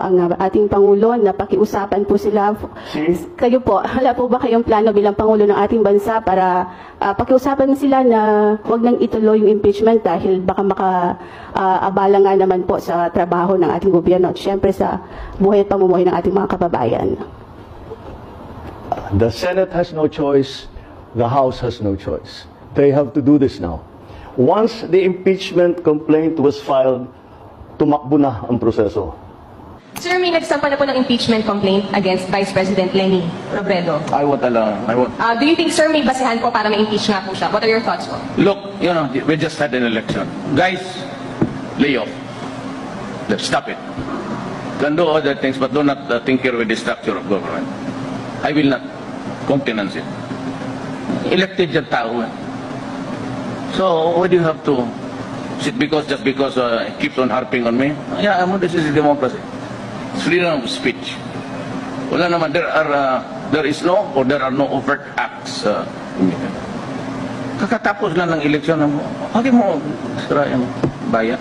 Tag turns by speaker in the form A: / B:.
A: ang ating Pangulo na pakiusapan po sila. Kayo po, wala po ba kayong plano bilang Pangulo ng ating bansa para pakiusapan sila na huwag nang ituloy yung impeachment dahil baka makaabala nga naman po sa trabaho ng ating gobyerno at syempre sa buhay at pamumuhay ng ating mga kababayan?
B: The Senate has no choice. The House has no choice. They have to do this now. Once the impeachment complaint was filed, tumakbo na ang proseso.
C: Sir, may nagsampa na po ng impeachment complaint against Vice President Leni Robredo.
D: I won't allow.
C: Do you think, sir, may basehan po para ma-impeach nga po siya? What are your thoughts po?
D: Look, you know, we just had an election. Guys, lay off. Let's stop it. Can do other things, but do not tinker with the structure of government. I will not countenance it. Elected yung tao. So, why do you have to sit just because it keeps on harping on me? Yeah, this is democracy. It's freedom of speech. Wala naman, there are no overt acts. Kakatapos lang ng eleksyon, huwag mo sira yung bayan.